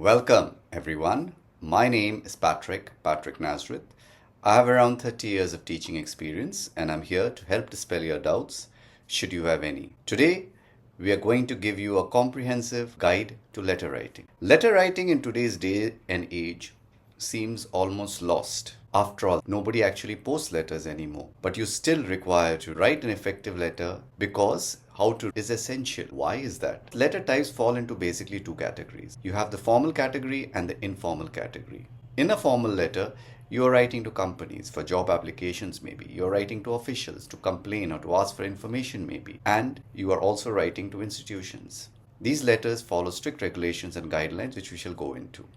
Welcome, everyone. My name is Patricknazareth. I have around 30 years of teaching experience and I'm here to help dispel your doubts, should you have any. Today, we are going to give you a comprehensive guide to letter writing. Letter writing in today's day and age seems almost lost. After all, nobody actually posts letters anymore, but you still require to write an effective letter because how to is essential. Why is that? Letter types fall into basically two categories. You have the formal category and the informal category. In a formal letter, you are writing to companies for job applications maybe. You are writing to officials to complain or to ask for information maybe. And you are also writing to institutions. These letters follow strict regulations and guidelines which we shall go into.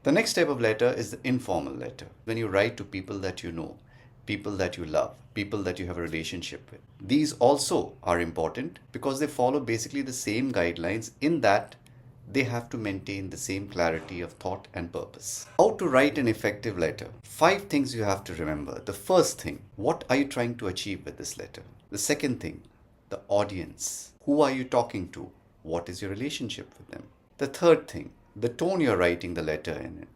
The next type of letter is the informal letter, when you write to people that you know, people that you love, people that you have a relationship with. These also are important because they follow basically the same guidelines in that they have to maintain the same clarity of thought and purpose. How to write an effective letter? 5 things you have to remember. The first thing, what are you trying to achieve with this letter? The second thing, the audience. Who are you talking to? What is your relationship with them? The third thing, the tone you're writing the letter in.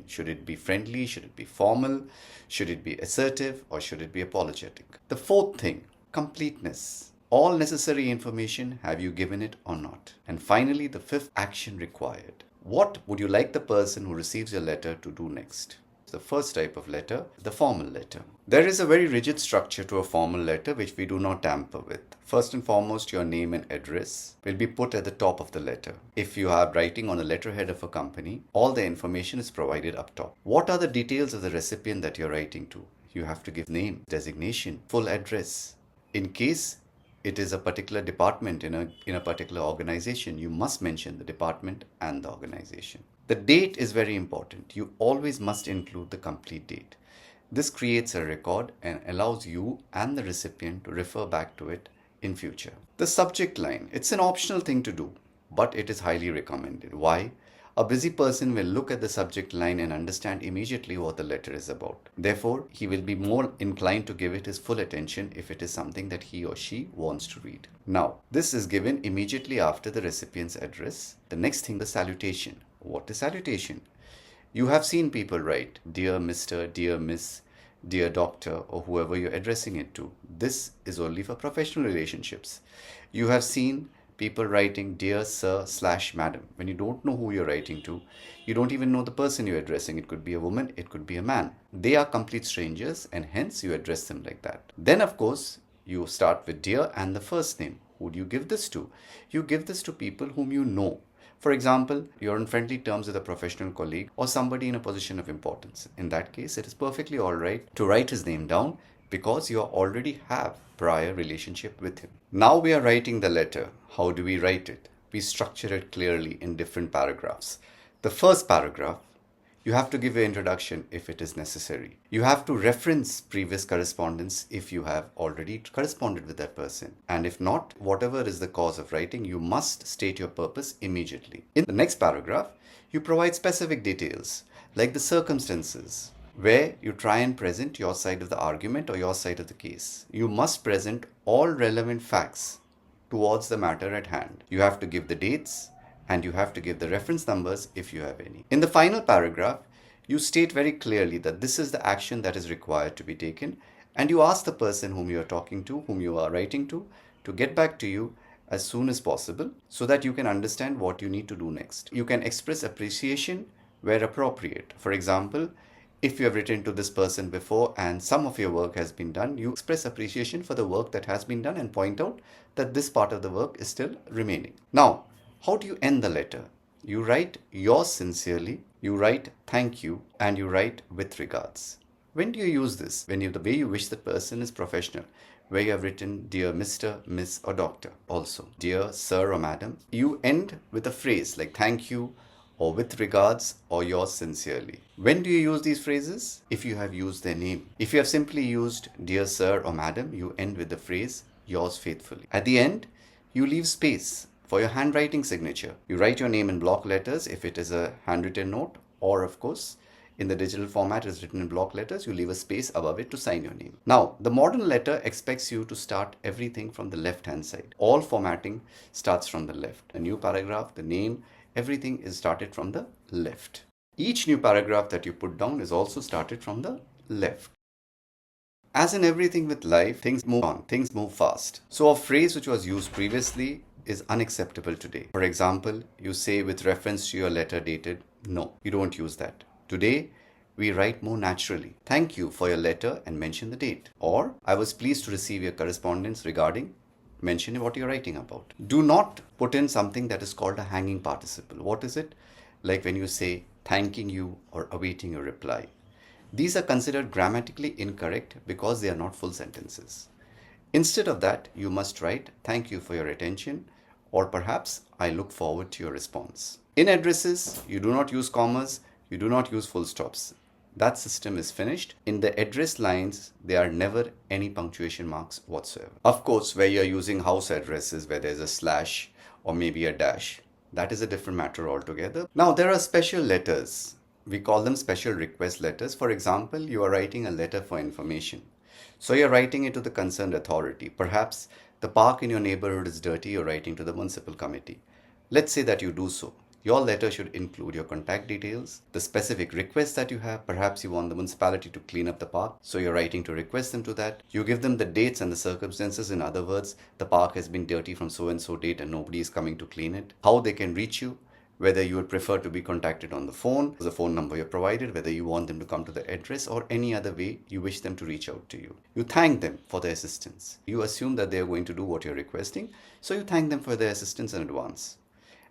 Should it be friendly? Should it be formal? Should it be assertive? Or should it be apologetic? The fourth thing, completeness. All necessary information, have you given it or not? And finally, the fifth, action required. What would you like the person who receives your letter to do next? The first type of letter, the formal letter. There is a very rigid structure to a formal letter which we do not tamper with. First and foremost, your name and address will be put at the top of the letter. If you are writing on a letterhead of a company, all the information is provided up top. What are the details of the recipient that you're writing to? You have to give name, designation, full address. In case it is a particular department in a particular organization, you must mention the department and the organization. The date is very important. You always must include the complete date. This creates a record and allows you and the recipient to refer back to it in future. The subject line, it's an optional thing to do, but it is highly recommended. Why? A busy person will look at the subject line and understand immediately what the letter is about. Therefore, he will be more inclined to give it his full attention if it is something that he or she wants to read. Now, this is given immediately after the recipient's address. The next thing, the salutation. What is salutation? You have seen people write, Dear Mr., Dear Miss, Dear Doctor, or whoever you're addressing it to. This is only for professional relationships. You have seen people writing Dear Sir / Madam. When you don't know who you're writing to, you don't even know the person you're addressing. It could be a woman, it could be a man. They are complete strangers and hence you address them like that. Then of course, you start with Dear and the first name. Who do you give this to? You give this to people whom you know. For example, you're on friendly terms with a professional colleague or somebody in a position of importance. In that case, it is perfectly all right to write his name down because you already have prior relationship with him. Now we are writing the letter. How do we write it? We structure it clearly in different paragraphs. The first paragraph, you have to give your introduction if it is necessary. You have to reference previous correspondence if you have already corresponded with that person. And if not, whatever is the cause of writing, you must state your purpose immediately. In the next paragraph, you provide specific details like the circumstances where you try and present your side of the argument or your side of the case. You must present all relevant facts towards the matter at hand. You have to give the dates, and you have to give the reference numbers if you have any. In the final paragraph, you state very clearly that this is the action that is required to be taken, and you ask the person whom you are talking to, whom you are writing to get back to you as soon as possible so that you can understand what you need to do next. You can express appreciation where appropriate. For example, if you have written to this person before and some of your work has been done, you express appreciation for the work that has been done and point out that this part of the work is still remaining. Now, how do you end the letter? You write yours sincerely, you write thank you, and you write with regards. When do you use this? When the way you wish the person is professional, where you have written Dear Mr., Miss, or Doctor. Also, Dear Sir or Madam. You end with a phrase like thank you, or with regards, or yours sincerely. When do you use these phrases? If you have used their name. If you have simply used Dear Sir or Madam, you end with the phrase yours faithfully. At the end, you leave space for your handwriting signature. You write your name in block letters if it is a handwritten note, or of course, in the digital format is written in block letters, you leave a space above it to sign your name. Now, the modern letter expects you to start everything from the left-hand side. All formatting starts from the left. A new paragraph, the name, everything is started from the left. Each new paragraph that you put down is also started from the left. As in everything with life, things move on, things move fast. So a phrase which was used previously is unacceptable today. For example, you say with reference to your letter dated, no, you don't use that. Today, we write more naturally. Thank you for your letter and mention the date. Or, I was pleased to receive your correspondence regarding, mention what you're writing about. Do not put in something that is called a hanging participle. What is it? Like when you say thanking you or awaiting your reply. These are considered grammatically incorrect because they are not full sentences. Instead of that, you must write, thank you for your attention, or perhaps, I look forward to your response. In addresses, you do not use commas, you do not use full stops. That system is finished. In the address lines, there are never any punctuation marks whatsoever. Of course, where you're using house addresses, where there's a slash or maybe a dash, that is a different matter altogether. Now, there are special letters. We call them special request letters. For example, you are writing a letter for information. So you're writing it to the concerned authority. Perhaps the park in your neighborhood is dirty, you're writing to the municipal committee. Let's say that you do so. Your letter should include your contact details, the specific request that you have. Perhaps you want the municipality to clean up the park, so you're writing to request them to that. You give them the dates and the circumstances. In other words, the park has been dirty from so and so date and nobody is coming to clean it. How they can reach you, whether you would prefer to be contacted on the phone number you're provided, whether you want them to come to the address or any other way you wish them to reach out to you. You thank them for their assistance. You assume that they're going to do what you're requesting, so you thank them for their assistance in advance.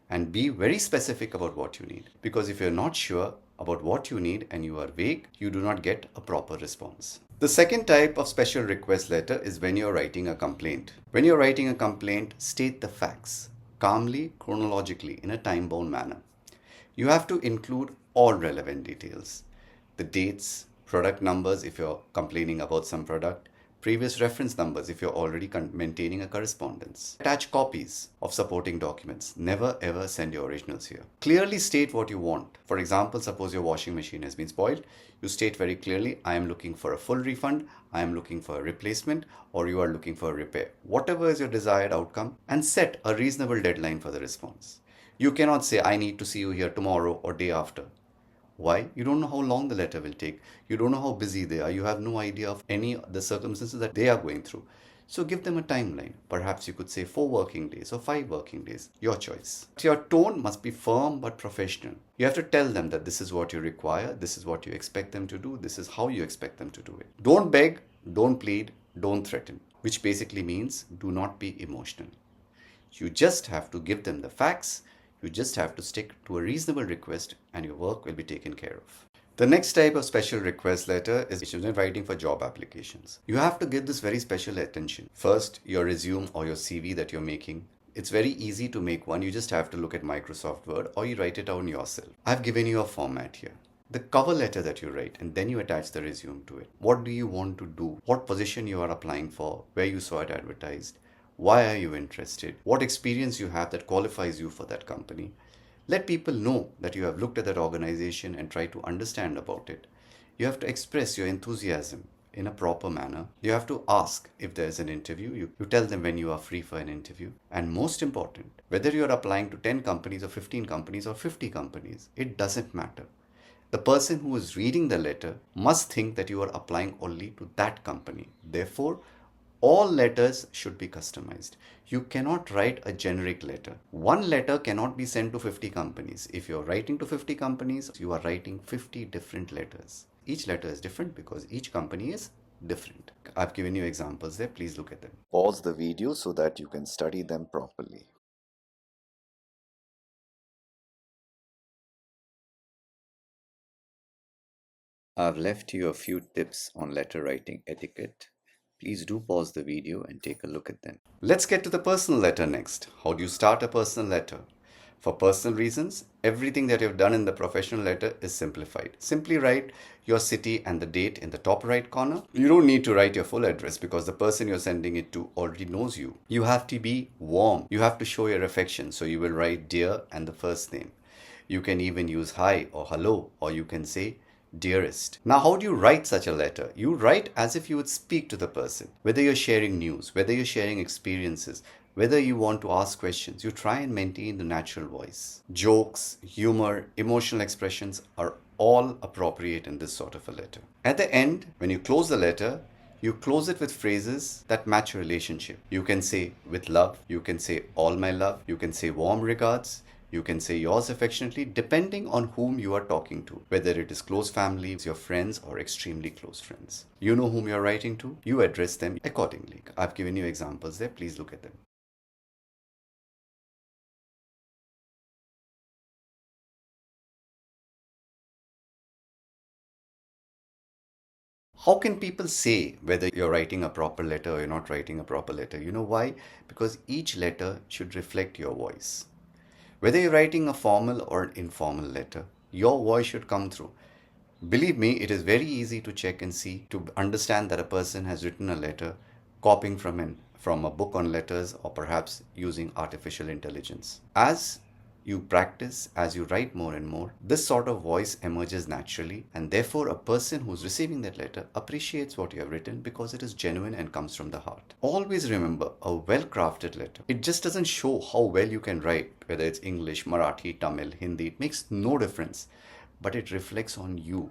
And be very specific about what you need, because if you're not sure about what you need and you are vague, you do not get a proper response. The second type of special request letter is when you're writing a complaint. When you're writing a complaint, state the facts calmly, chronologically, in a time-bound manner. You have to include all relevant details. The dates, product numbers if you're complaining about some product, previous reference numbers if you're already maintaining a correspondence. Attach copies of supporting documents. Never ever send your originals here. Clearly state what you want. For example, suppose your washing machine has been spoiled. You state very clearly, I am looking for a full refund, I am looking for a replacement, or you are looking for a repair. Whatever is your desired outcome, and set a reasonable deadline for the response. You cannot say, I need to see you here tomorrow or day after. Why? You don't know how long the letter will take. You don't know how busy they are. You have no idea of any of the circumstances that they are going through. So give them a timeline. Perhaps you could say 4 working days or 5 working days. Your choice. Your tone must be firm but professional. You have to tell them that this is what you require, this is what you expect them to do, this is how you expect them to do it. Don't beg, don't plead, don't threaten, which basically means do not be emotional. You just have to give them the facts. You just have to stick to a reasonable request and your work will be taken care of. The next type of special request letter is when writing for job applications. You have to give this very special attention. First, your resume or your CV that you're making. It's very easy to make one. You just have to look at Microsoft Word or you write it down yourself. I've given you a format here. The cover letter that you write, and then you attach the resume to it. What do you want to do? What position you are applying for? Where you saw it advertised? Why are you interested? What experience you have that qualifies you for that company? Let people know that you have looked at that organization and tried to understand about it. You have to express your enthusiasm in a proper manner. You have to ask if there is an interview. You tell them when you are free for an interview. And most important, whether you are applying to 10 companies or 15 companies or 50 companies, it doesn't matter. The person who is reading the letter must think that you are applying only to that company. Therefore, all letters should be customized. You cannot write a generic letter. One letter cannot be sent to 50 companies. If you're writing to 50 companies, you are writing 50 different letters. Each letter is different because each company is different. I've given you examples there. Please look at them. Pause the video so that you can study them properly. I've left you a few tips on letter writing etiquette. Please do pause the video and take a look at them. Let's get to the personal letter next. How do you start a personal letter? For personal reasons, everything that you've done in the professional letter is simplified. Simply write your city and the date in the top right corner. You don't need to write your full address because the person you're sending it to already knows you. You have to be warm. You have to show your affection. So you will write dear and the first name. You can even use hi or hello, or you can say dearest. Now, how do you write such a letter? You write as if you would speak to the person. Whether you're sharing news, whether you're sharing experiences, Whether you want to ask questions, you try and maintain the natural voice. Jokes, humor, emotional expressions are all appropriate in this sort of a letter. At the end, when you close the letter, you close it with phrases that match your relationship. You can say with love, you can say all my love, you can say warm regards, you can say yours affectionately, depending on whom you are talking to, whether it is close family, your friends, or extremely close friends. You know whom you're writing to, you address them accordingly. I've given you examples there, please look at them. How can people say whether you're writing a proper letter or you're not writing a proper letter? You know why? Because each letter should reflect your voice. Whether you're writing a formal or an informal letter, your voice should come through. Believe me, it is very easy to check and see, to understand that a person has written a letter copying from a book on letters, or perhaps using artificial intelligence. As you practice, as you write more and more, this sort of voice emerges naturally, and therefore a person who's receiving that letter appreciates what you have written because it is genuine and comes from the heart. Always remember, a well-crafted letter, it just doesn't show how well you can write, whether it's English, Marathi, Tamil, Hindi, it makes no difference, but it reflects on you.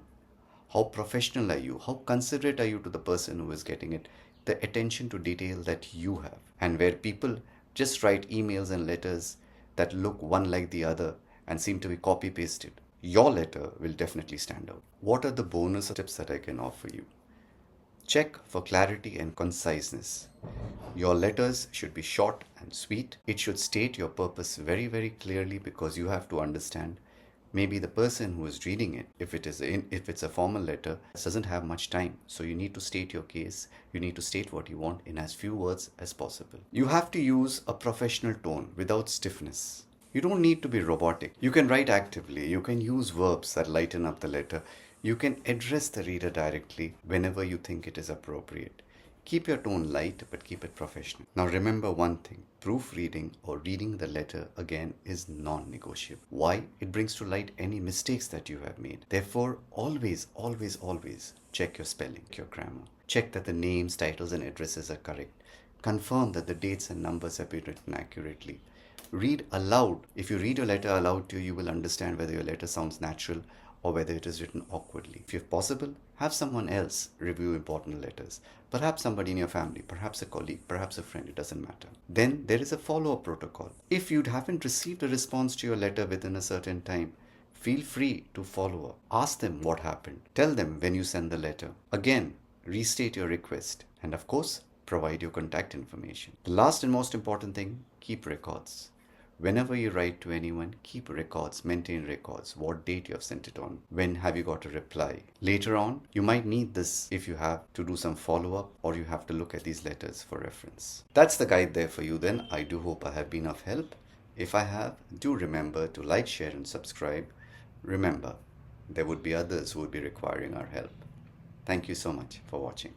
How professional are you? How considerate are you to the person who is getting it? The attention to detail that you have. And where people just write emails and letters that look one like the other and seem to be copy pasted, your letter will definitely stand out. What are the bonus tips that I can offer you? Check for clarity and conciseness. Your letters should be short and sweet. It should state your purpose very, very clearly, because you have to understand maybe the person who is reading it, if it's a formal letter, doesn't have much time. So you need to state your case. You need to state what you want in as few words as possible. You have to use a professional tone without stiffness. You don't need to be robotic. You can write actively. You can use verbs that lighten up the letter. You can address the reader directly whenever you think it is appropriate. Keep your tone light, but keep it professional. Now remember one thing, proofreading or reading the letter again is non-negotiable. Why? It brings to light any mistakes that you have made. Therefore, always, always, always check your spelling, your grammar. Check that the names, titles, and addresses are correct. Confirm that the dates and numbers have been written accurately. Read aloud. If you read your letter aloud to you, you will understand whether your letter sounds natural or whether it is written awkwardly. If possible, have someone else review important letters. Perhaps somebody in your family, perhaps a colleague, perhaps a friend, it doesn't matter. Then there is a follow-up protocol. If you haven't received a response to your letter within a certain time, feel free to follow up. Ask them what happened. Tell them when you send the letter. Again, restate your request. And of course, provide your contact information. The last and most important thing, keep records. Whenever you write to anyone, keep records, maintain records. What date you have sent it on? When have you got a reply? Later on, you might need this if you have to do some follow-up, or you have to look at these letters for reference. That's the guide there for you then. I do hope I have been of help. If I have, do remember to like, share, and subscribe. Remember, there would be others who would be requiring our help. Thank you so much for watching.